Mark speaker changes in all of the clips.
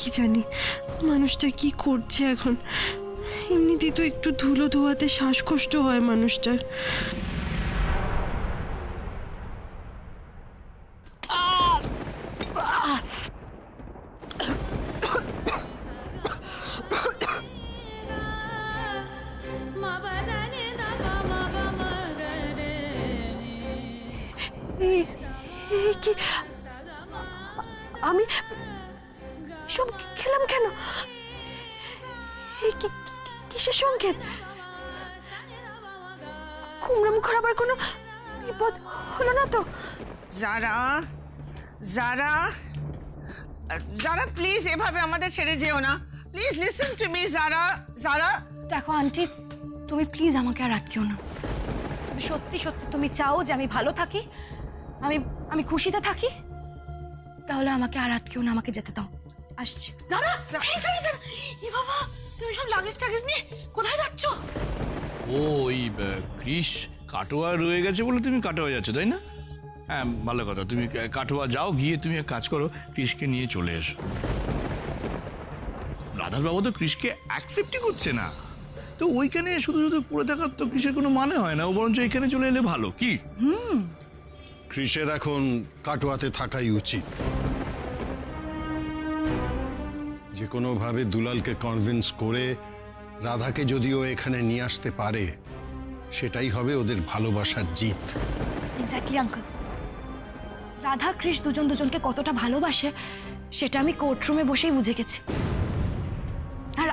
Speaker 1: কি জানি মানুষটা কি করছে এখন। এমনিতেই তো একটু ধুলো ধোয়াতে শ্বাসকষ্ট হয় মানুষটার। কি আমি সব খেলাম কেন? কিসের সংকেত? কুমড়া মুখের আবার কোনো বিপদ হলো না তো?
Speaker 2: যারা যারা যারা প্লিজ এভাবে আমাদের ছেড়ে যেও না, প্লিজ লিসেন টু মি। যারা যারা
Speaker 3: দেখো আন্টি, তুমি প্লিজ আমাকে আর আটকেও না। যদি সত্যি সত্যি তুমি চাও যে আমি ভালো থাকি, আমি আমি খুশিতে থাকি, তাহলে আমাকে আর আটকেও না, আমাকে যেতে দাও। আসছি।
Speaker 4: যারা এ বাবা, তুমি সব লাগেজ টাগেজ নিয়ে কোথায় যাচ্ছ?
Speaker 5: ও ওই ক্রিস কাটোয়া রয়ে গেছে বলে তুমি কাটোয়া যাচ্ছ, তাই না? হ্যাঁ, ভালো কথা। তুমি কাটোয়া যাও, গিয়ে তুমি এক কাজ করো, ক্রিসকে নিয়ে চলে এসো। রাধার বাবু তো ক্রিসকে অ্যাকসেপ্টই করছে না, তো ওইখানে শুধু শুধু পড়ে থাকার তো ক্রিসের কোনো মানে হয় না। ও বরঞ্চ এখানে চলে এলে ভালো। কি
Speaker 6: ক্রিসের এখন কাটোয়াতে থাকাই উচিত। যে কোনোভাবে দুলালকে কনভিন্স করে রাধাকে যদিও এখানে নিয়ে আসতে পারে, সেটাই হবে ওদের ভালোবাসার জিত।
Speaker 3: Exactly uncle. রাধা কৃষ দুজন দুজনকে কতটা ভালোবাসে সেটা আমি কোর্টরুমে বসেই বুঝে গেছি। আর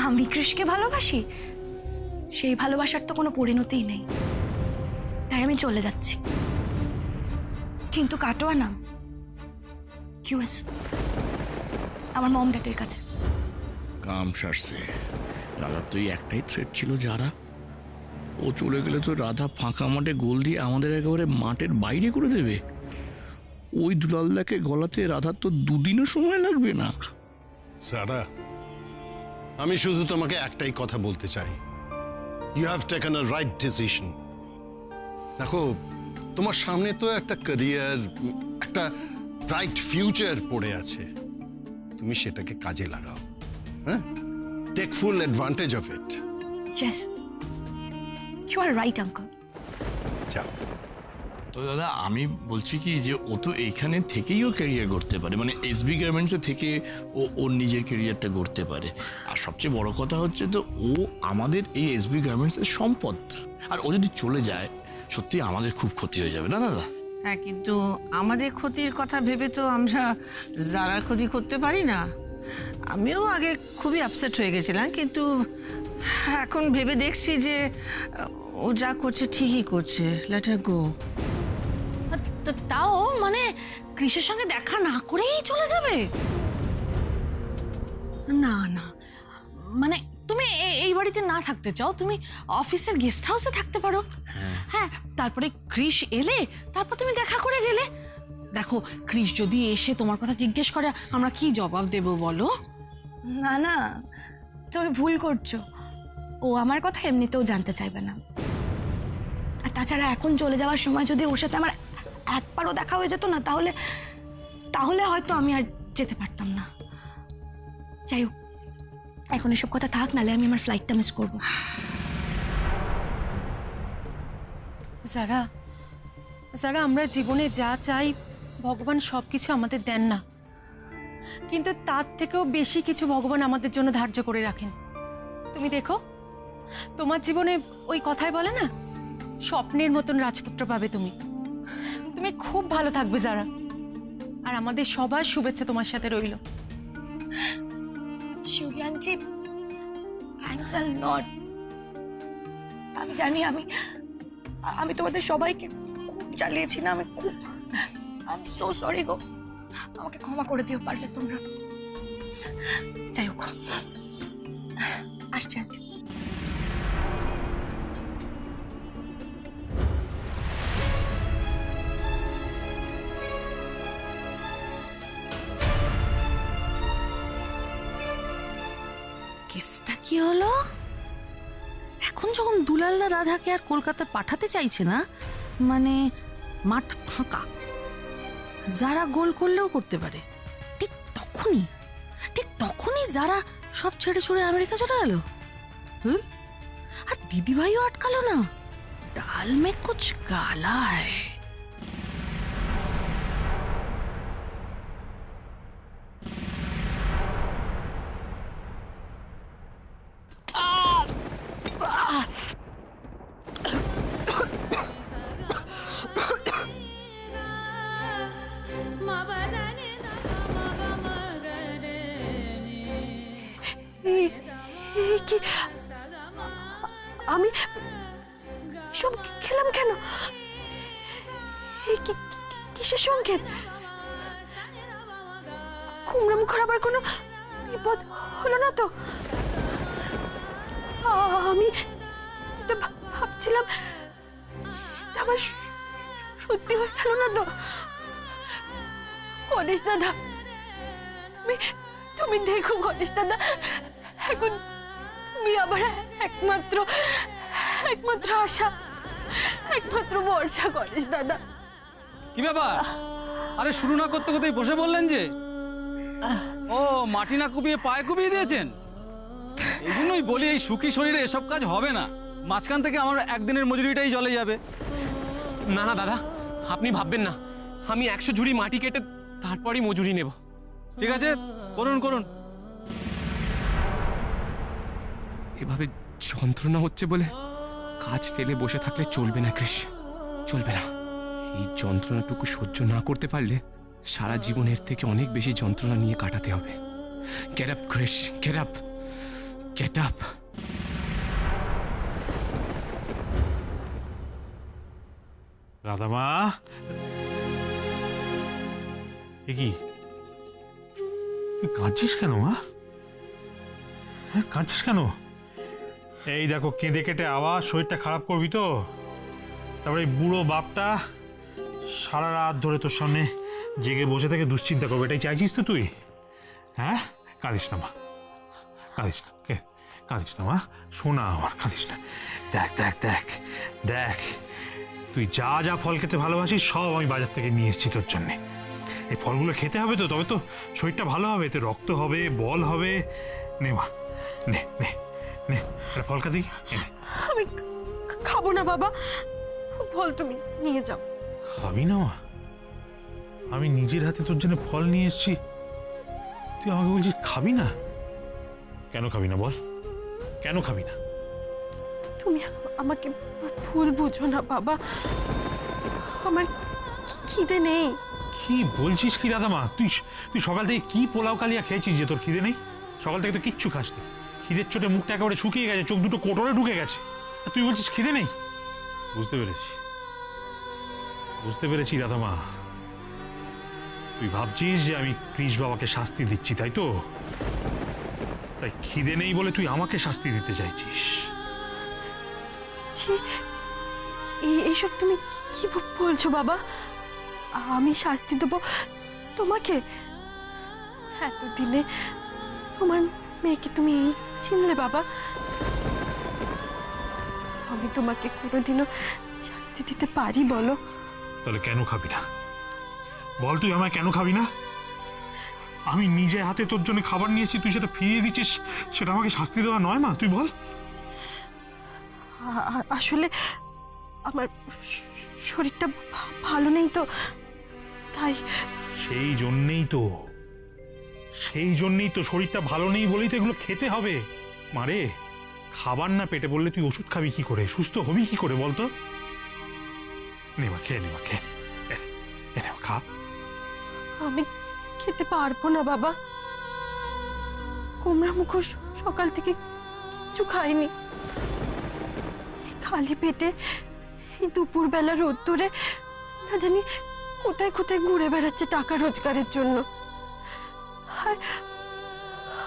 Speaker 3: আমি কৃষকে ভালোবাসি, সেই ভালোবাসার তো কোনো পরিণতিই নেই। তাই আমি চলে যাচ্ছি, কিন্তু কাটোয়া নাম ইউএস, আমার মম ড্যাডের কাছে।
Speaker 5: কাম সারছে। রাধার তো এই একটাই থ্রেট ছিল, যারা ও চলে গেলে তো রাধা ফাঁকা মাঠে গোল দিয়ে আমাদের একেবারে মাঠের বাইরে করে দেবে। ওই দুলালদাকে গলাতে রাধার তো দুদিনও সময় লাগবে না।
Speaker 6: সারা, আমি শুধু তোমাকে একটাই কথা বলতে চাই, you have taken a right decision. দেখো, তোমার সামনে তো একটা ক্যারিয়ার, একটা ব্রাইট ফিউচার পড়ে আছে। তুমি সেটাকে কাজে লাগাও। হ্যাঁ, take full advantage of it.
Speaker 3: Yes, you are right uncle.
Speaker 6: যাও।
Speaker 5: তো দাদা, আমি বলছি কি যে ও তো এইখানে থেকেই ও ক্যারিয়ার গড়তে পারে, মানে এসবি গার্মেন্টসে থেকে ও ওর নিজের ক্যারিয়ারটা গড়তে পারে। আর সবচেয়ে বড় কথা হচ্ছে, তো ও আমাদের এই এসবি গার্মেন্টসের সম্পদ। আর ও যদি চলে যায়, সত্যি আমাদের খুব ক্ষতি হয়ে যাবে না দাদা?
Speaker 2: হ্যাঁ, কিন্তু আমাদের ক্ষতির কথা ভেবে তো আমরা যারার ক্ষতি করতে পারি না। আমিও আগে খুবই আপসেট হয়ে গেছিলাম, কিন্তু এখন ভেবে দেখছি যে ও যা করছে ঠিকই করছে। লেট হার গো।
Speaker 4: তাও মানে কৃষের সঙ্গে দেখা না করেই চলে যাবে? না না, মানে তুমি এই বাড়িতে না থাকতে চাও, তুমি অফিসের গেস্ট হাউসে থাকতে পারো। হ্যাঁ, তারপরে কৃষ এলে তারপর তুমি দেখা করে গেলে। দেখো, কৃষ যদি এসে তোমার কথা জিজ্ঞেস করে, আমরা কি জবাব দেব বলো?
Speaker 3: না না, তুমি ভুল করছো। ও আমার কথা এমনিতেও জানতে চাইবে না। আর তাছাড়া এখন চলে যাওয়ার সময় যদি ওর সাথে আমার একবারও দেখা হয়ে যেত না, তাহলে হয়তো আমি আর যেতে পারতাম না। যাই হোক, এখন এসব কথা থাক, নালে আমি আমার ফ্লাইটটা মিস করবো।
Speaker 7: যারা আমরা জীবনে যা চাই ভগবান সবকিছু আমাদের দেন না, কিন্তু তার থেকেও বেশি কিছু ভগবান আমাদের জন্য ধার্য করে রাখেন। তুমি দেখো, তোমার জীবনে ওই কথাই বলে না, স্বপ্নের মতন রাজপুত্র পাবে তুমি। তুমি খুব ভালো থাকবে যারা। আর আমাদের সবার শুভেচ্ছা তোমার সাথে রইল।
Speaker 3: শিউলি আন্টি, থ্যাঙ্কস আ লট। আমি জানি আমি তোমাদের সবাইকে খুব জ্বালিয়েছি না, আমি খুব আই এম সো সরি গো। আমাকে ক্ষমা করে দিও পারলে তোমরা। যাই হোক, আসছি আন্টি।
Speaker 4: কেসটা কি হলো? এখন যখন দুলালদা রাধাকে আর কলকাতা পাঠাতে চাইছে না, মানে মাঠ ফাঁকা, যারা গোল করলেও করতে পারে, ঠিক তখনই ঠিক তখনই যারা সব ছেড়ে ছুড়ে আমেরিকা চলে গেল। হুঁ? আর দিদিভাইও আটকালো না। ডাল মে কুছ কালা হ্যায়।
Speaker 3: কি আমি সব খেলাম কেন? কিসের সংকেত? কুমড়া মুখর আবার কোনো বিপদ হলো না তো? আমি যেটা ভাবছিলাম সেটা আবার সত্যি হয়ে গেল না তো? গণেশ দাদা, তুমি দেখো গণেশ দাদা, এখন তুমি আবার একমাত্র আশা, একমাত্র ভরসা গণেশ দাদা।
Speaker 8: কি ব্যাপার? আরে শুরু না করতে করতেই বসে বললেন যে? ও মাটি না কুপিয়ে পায়ে কুপিয়ে দিয়েছেন? এই জন্যই বলি এই সুখী শরীরে এসব কাজ হবে না। মাঝখান থেকে আমার একদিনের মজুরিটাই জলে যাবে।
Speaker 9: না না দাদা, আপনি ভাববেন না, আমি 100 ঝুড়ি মাটি কেটে তারপরই মজুরি নেব।
Speaker 8: ঠিক আছে, করুন করুন।
Speaker 9: এভাবে যন্ত্রণা হচ্ছে বলে কাজ ফেলে বসে থাকলে চলবে না কৃষ, চলবে না। এই যন্ত্রণাটুকু সহ্য না করতে পারলে সারা জীবনের থেকে অনেক বেশি যন্ত্রণা নিয়ে কাটাতে হবে। গেট আপ কৃষ, গেট আপ, গেট আপ।
Speaker 10: রাধামা, এ কি তুই কাঁদছিস কেন মা? হ্যাঁ, কাঁদছিস কেন? এই দেখো, কেঁদে কেটে আবার শরীরটা খারাপ করবি তো। তারপরে এই বুড়ো বাপটা সারা রাত ধরে তোর সামনে জেগে বসে থেকে দুশ্চিন্তা করবে, এটাই চাইছিস তো তুই? হ্যাঁ, কাঁদিস না মা, কাঁদিস না, কাঁদিস না মা, শোনা আমার, কাঁদিস না। দেখ দেখ দেখ দেখ, তুই যা যা ফল খেতে ভালোবাসিস সব আমি বাজার থেকে নিয়ে এসেছি তোর জন্যে। এই ফলগুলো খেতে হবে তো, তবে তো শরীরটা ভালো হবে, এতে রক্ত হবে, বল হবে। নে মা, নে নে নে, একটা ফল খাদি।
Speaker 7: আমি খাবো না বাবা, ফল তুমি নিয়ে যাও।
Speaker 10: খাবি না মা? আমি নিজের হাতে তোর জন্য ফল নিয়ে এসেছি, তুই আমাকে বলছিস খাবি না? কেন খাবি না বল, কেন খাবি না?
Speaker 7: তুমি আমাকে ভুল বুঝো না বাবা, আমার খিদে নেই।
Speaker 10: কি বলছিস কি রাধামা? তুই সকাল থেকে কি পোলাও কালিয়া খেয়েছিস যে তোর খিদে নেই? সকাল থেকে তো কিচ্ছু খাসনি, খিদের চোটে মুখটা একেবারে শুকিয়ে গেছে, চোখ দুটো কোটরে ঢুকে গেছে, আর তুই বলছিস খিদে নেই? বুঝতে পেরেছি, বুঝতে পেরেছি রাধামা, তুই ভাবছিস যে আমি কৃষ বাবাকে শাস্তি দিচ্ছি, তাই তো? তাই খিদে নেই বলে তুই আমাকে শাস্তি দিতে চাইছিস?
Speaker 7: এইসব তুমি কি বলছো বাবা? আমি শাস্তি দেবো তোমাকে? এতদিনে তোমার মেয়েকে তুমি এই চিনলে বাবা? আমি তোমাকে কোনোদিনও শাস্তি দিতে পারি বলো?
Speaker 10: তাহলে কেন খাবি না বল? তুই আমায় কেন খাবি না? আমি নিজে হাতে তোর জন্য খাবার নিয়ে এসেছি, তুই সেটা ফিরিয়ে দিচ্ছিস, সেটা আমাকে শাস্তি দেওয়া নয় মা, তুই বল।
Speaker 7: আসলে আমার শরীরটা ভালো নেই তো, তাই।
Speaker 10: সেই জন্যেই তো শরীরটা ভালো নেই বলেই তো এগুলো খেতে হবে মারে। খাবার না পেটে বললে তুই ওষুধ খাবি কি করে, সুস্থ হবি কি করে বলতো? নেবা খেয়ে নেবা, খেয়ে খা।
Speaker 7: আমি খেতে পারবো না বাবা, কুমড়া মুখোশ সকাল থেকে কিচ্ছু খাইনি, খালি পেটে এই দুপুরবেলা রোদ্দুরে না জানি কোথায় কোথায় ঘুরে বেড়াচ্ছে টাকা রোজগারের জন্য। আর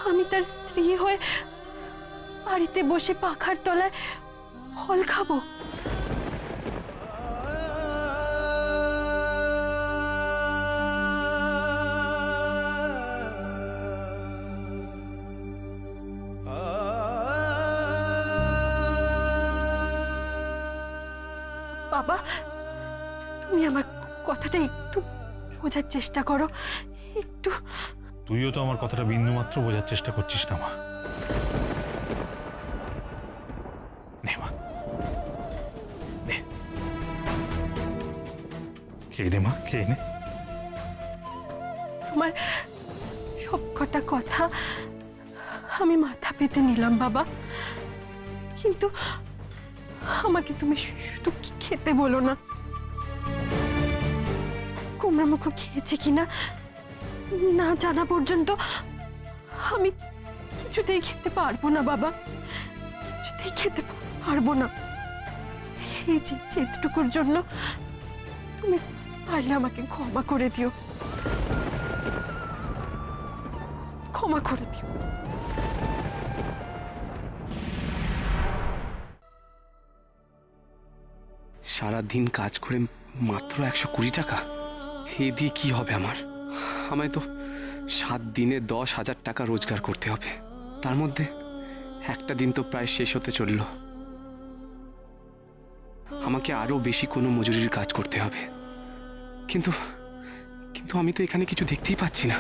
Speaker 7: আমি তার স্ত্রী হয়ে বাড়িতে বসে পাখার তলায় ফল খাবো? বাবা, তুমি আমার কথাটা একটু বোঝার চেষ্টা করো, একটু।
Speaker 10: তুইও তো আমার কথাটা বিন্দুমাত্র বোঝার চেষ্টা করছিস না মা। নে মা, নে, খেয়ে নে মা, খেয়ে নে।
Speaker 1: তোমার সব কটা কথা আমি মাথা পেতে নিলাম বাবা, কিন্তু আমাকে তুমি শুধু খেতে বলো না। কুমড়া মুখো খেয়েছে কিনা না জানা পর্যন্ত আমি কিছুতেই খেতে পারবো না বাবা, কিছুতেই খেতে পারবো না। এই যেটুকুর জন্য তুমি পারলে আমাকে ক্ষমা করে দিও, ক্ষমা করে দিও।
Speaker 9: সারাদিন কাজ করে মাত্র 120 টাকা, এ দিয়ে কি হবে আমার? আমায় তো 7 দিনে 10,000 টাকা রোজগার করতে হবে, তার মধ্যে একটা দিন তো প্রায় শেষ হতে চলল। আমাকে আরো বেশি কোনো মজুরির কাজ করতে হবে, কিন্তু কিন্তু আমি তো এখানে কিছু দেখতেই পাচ্ছি না।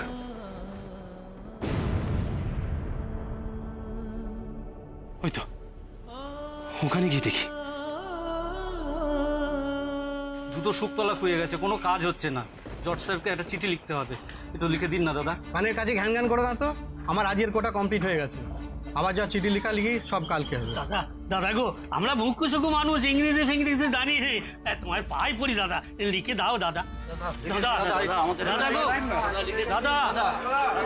Speaker 9: ওই তো ওখানে গিয়ে দেখি।
Speaker 11: জুতো শুকতলা হয়ে গেছে, কোনো কাজ হচ্ছে না। জজ সাহেবকে একটা চিঠি লিখতে হবে, একটু লিখে দিন না দাদা।
Speaker 12: পানের কাজে ঘ্যান ঘ্যান করে না তো, আমার আজকের কোটা কমপ্লিট হয়ে গেছে। আবার যা চিঠি লিখা লিখি সব কালকে হবে।
Speaker 11: দাদা দাদা গো, আমরা মুখ্য মানুষ, ইংরেজি ফিংরেজি জানি রে, তোমার পাই পড়ি দাদা, লিখে দাও দাদা। দাদা দাদা গো, দাদা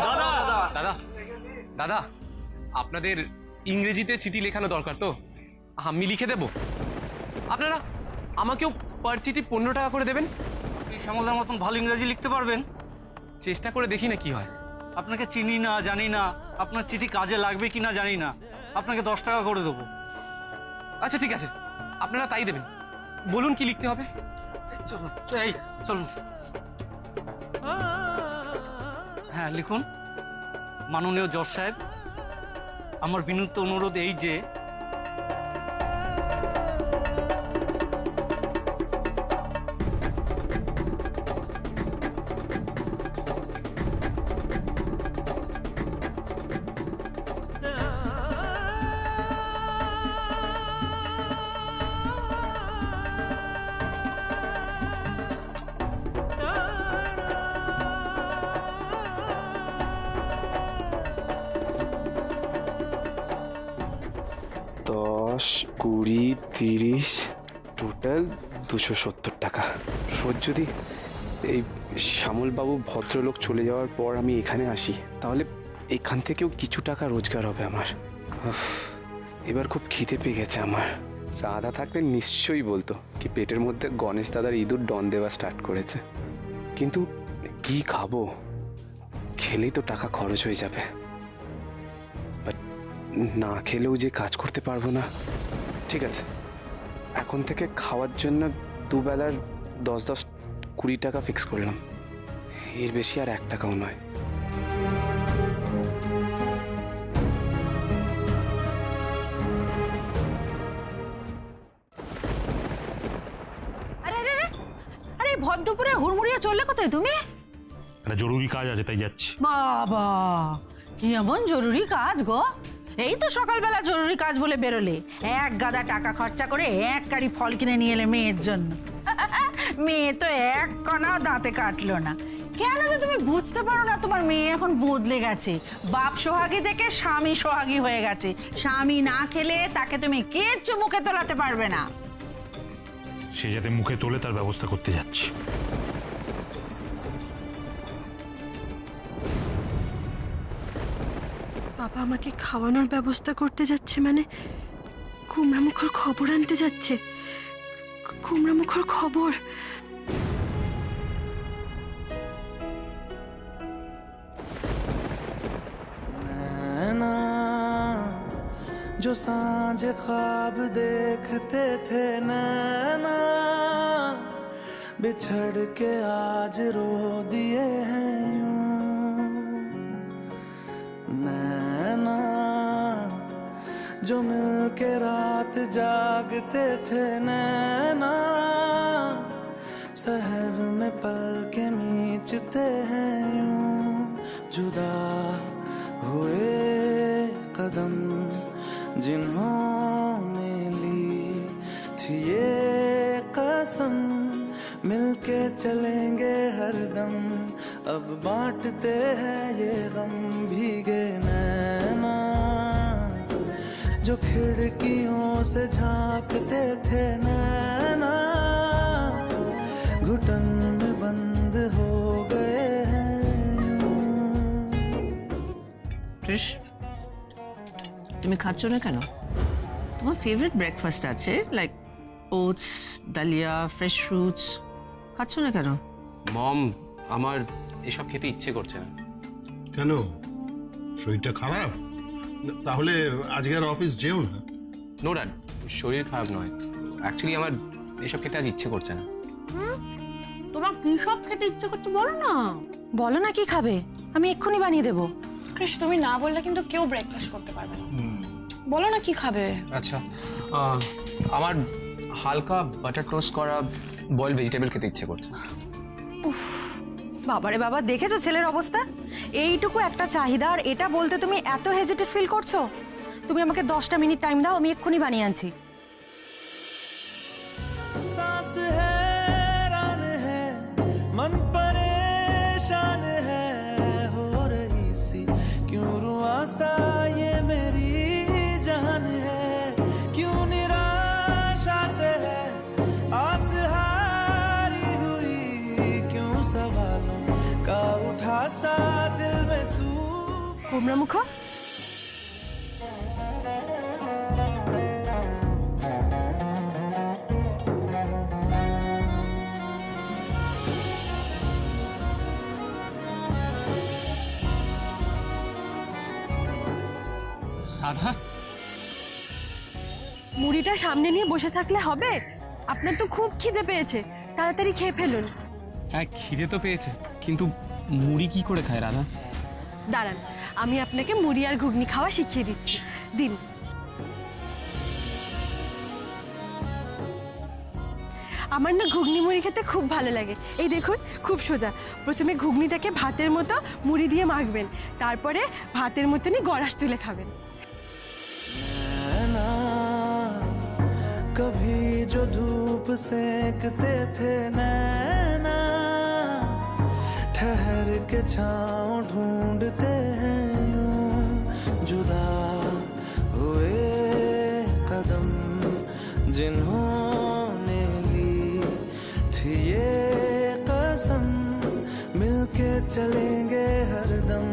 Speaker 11: দাদা
Speaker 9: দাদা দাদা, আপনাদের ইংরেজিতে চিঠি লেখানো দরকার তো, আমি লিখে দেব। আপনারা আমাকেও পার চিঠি 15 টাকা করে দেবেন।
Speaker 11: আপনি শ্যামলদার মতন ভালো ইংরেজি লিখতে পারবেন?
Speaker 9: চেষ্টা করে দেখি না কি হয়।
Speaker 11: আপনাকে চিনি না, জানি না, আপনার চিঠি কাজে লাগবে কিনা জানি না, আপনাকে 10 টাকা করে দেবো।
Speaker 9: আচ্ছা ঠিক আছে, আপনারা তাই দেবেন। বলুন কি লিখতে হবে।
Speaker 11: চলুন, এই চলুন। হ্যাঁ লিখুন। মাননীয় জজ সাহেব, আমার বিনীত অনুরোধ এই যে
Speaker 9: দশ, 20, 30, টোটাল 270 টাকা। রোজ যদি এই শ্যামলবাবু ভদ্রলোক চলে যাওয়ার পর আমি এখানে আসি, তাহলে এখান থেকেও কিছু টাকা রোজগার হবে আমার। এবার খুব খিদে পেয়ে গেছে আমার। রাধা থাকলে নিশ্চয়ই বলতো কি পেটের মধ্যে গণেশ দাদার ইঁদুর ডন দেওয়া স্টার্ট করেছে, কিন্তু কি খাবো? খেলেই তো টাকা খরচ হয়ে যাবে, না খেলেও যে কাজ করতে পারবো না। ঠিক আছে, এখন থেকে খাওয়ার জন্য দুবেলার 10-20 টাকা ফিক্স করলাম, এর বেশি আর 1 টাকাও নয়।
Speaker 4: আরে আরে আরে, আরে ভর দুপুরে হুড়মুড়িয়ে চললে কোথায় তুমি?
Speaker 10: একটা জরুরি কাজ আছে তাই যাচ্ছি।
Speaker 13: বাবা, কি এমন জরুরি কাজ গো? এই তো সকালবেলা জরুরি কাজ বলে বেরোলে, এক গাদা টাকা খরচা করে 1 গাড়ি ফল কিনে নিয়ে এলে মেয়ের জন্য। মেয়ে তো এক কণাও দাঁতে কাটলো না। কেন যে তুমি বুঝতে পারো না তোমার মেয়ে এখন বদলে গেছে, বাপ সোহাগী থেকে স্বামী সোহাগী হয়ে গেছে। স্বামী না খেলে তাকে তুমি কিচ্ছু মুখে তোলাতে পারবে না।
Speaker 10: সে যাতে মুখে তোলে তার ব্যবস্থা করতে যাচ্ছি।
Speaker 1: বাবা আমাকে খাওয়ানোর ব্যবস্থা করতে যাচ্ছে মানে কুমড়ামুখোর খবর আনতে যাচ্ছে। কুমড়ামুখোর খবর।
Speaker 14: नैना जो सांझ ख्वाब देखते थे नैना, बिछड़ के आज रो दिए हैं यूं। नैना जो मिलके रात जागते थे नैना, सहर में पल के मीचते हैं यूं। जुदा हुए कदम जिन्होंने ली थी ये कसम मिलके चलेंगे हरदम अब बांटते हैं ये गम भीगे नैना जो खिड़कियों से झांकते थे नैना घुटन में बंद हो गए हैं
Speaker 2: কৃষ তুমি খাচ্ছ না কেন? তোমার ফেভারিট ব্রেকফাস্ট আছে, like oats, dahlia, fresh fruits, খাচ্ছ না কেন?
Speaker 9: মম, আমার এসব খেতে ইচ্ছে করছে না।
Speaker 6: কেন, শরীরটা খারাপ? তাহলে আজকে আর অফিস যেও না।
Speaker 9: নো ড্যাড, শরীর খারাপ নয়, অ্যাকচুয়ালি আমার এসব খেতে আজ ইচ্ছে করছে না।
Speaker 13: তোমার কি সব খেতে ইচ্ছে করছে বলো না।
Speaker 7: বলো না কি খাবে, আমি এক্ষুনি বানিয়ে দেবো।
Speaker 3: কৃষ, তুমি না বললে কিন্তু কেউ ব্রেকফাস্ট করতে পারবে না। বলো না কি খাবে।
Speaker 9: আচ্ছা, আমার হালকা বাটার টোস্ট করা বয়েলড ভেজিটেবল খেতে ইচ্ছে করছে।
Speaker 7: উফ, বাবারে বাবা, দেখেছো ছেলের অবস্থা? এইটুকু একটা চাহিদা, আর এটা বলতে তুমি এত হেজিটেট ফিল করছো? তুমি আমাকে 10টা মিনিট টাইম দাও, আমি এক্ষুনি বানিয়ে আনছি।
Speaker 14: सांस हैरान है मन परेशान है हो रही सी क्यों रुआ सा ये मेरी जान है क्यों निराशा से है आस हारी हुई क्यों सवालों का उठा सा दिल में तू
Speaker 7: কুমড়া মুখ,
Speaker 9: রাধা,
Speaker 1: মুড়িটা সামনে নিয়ে বসে থাকলে হবে? আপনার তো খুব খিদে পেয়েছে, তাড়াতাড়ি খেয়ে ফেলুন।
Speaker 9: হ্যাঁ খিদে তো পেয়েছে, কিন্তু মুড়ি কি করে খায় রাধা?
Speaker 1: দাঁড়ান, আমি আপনাকে মুড়ি আর ঘুগনি খাওয়া শিখিয়ে দিচ্ছি, দিন। আমার না ঘুগনি মুড়ি খেতে খুব ভালো লাগে। এই দেখুন, খুব সোজা। প্রথমে ঘুগনিটাকে ভাতের মতো মুড়ি দিয়ে মাখবেন, তারপরে ভাতের মতনই গড়াশ তুলে খাবেন।
Speaker 14: नैना कभी जो धूप सेकते थे नैना ठहर के छाँव ढूंढते हैं यूं जुदा हुए कदम जिन्होंने ली थी ये कसम मिलके चलेंगे हरदम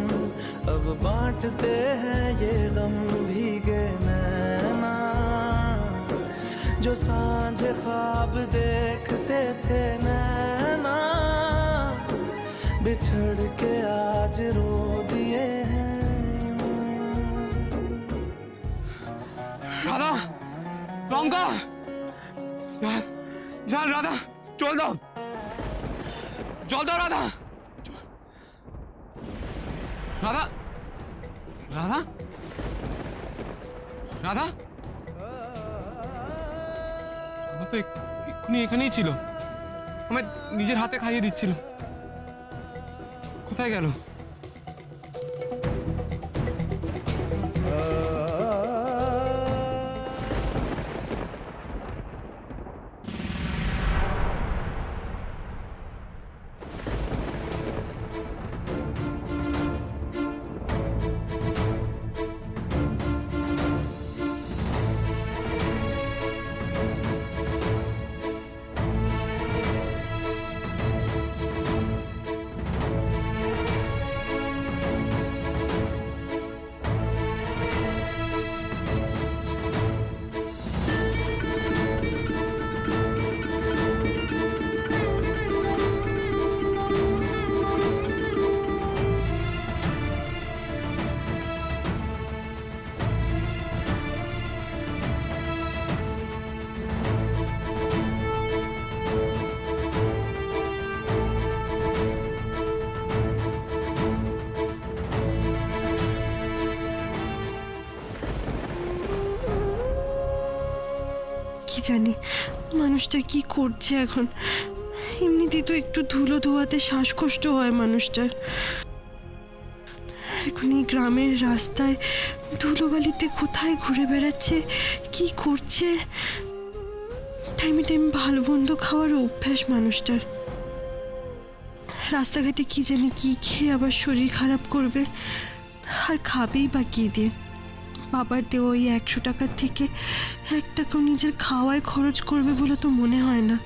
Speaker 14: अब बांटते हैं ये गम भीगे नैना जो सांझ ख्वाब देखते थे नैना बिछड़ के आज रो दिए हैं
Speaker 9: রাধা, লঙ্কা, জল, রাধা জল দাও, জল দাও রাধা, রাধা, রাধা, রাধা, রাধা তো এক্ষুনি এখানেই ছিল, আমার নিজের হাতে খাইয়ে দিচ্ছিল, কোথায় গেল?
Speaker 1: কি জানি মানুষটা কি করছে এখন। এমনিতেই তো একটু ধুলো ধোয়াতে শ্বাসকষ্ট হয় মানুষটার। এখন এই গ্রামের রাস্তায় ধুলোবালিতে কোথায় ঘুরে বেড়াচ্ছে, কি করছে। টাইমে টাইমে ভালো মন্দ খাওয়ার অভ্যাস মানুষটার। রাস্তাঘাটে কি জানি কি খেয়ে আবার শরীর খারাপ করবে, আর খাবেই বা কি দিয়ে। বাবার দেওয়া ওই 100 টাকার থেকে 1 টাকাও নিজের খাওয়ায় খরচ করবে বলে তো মনে হয় না।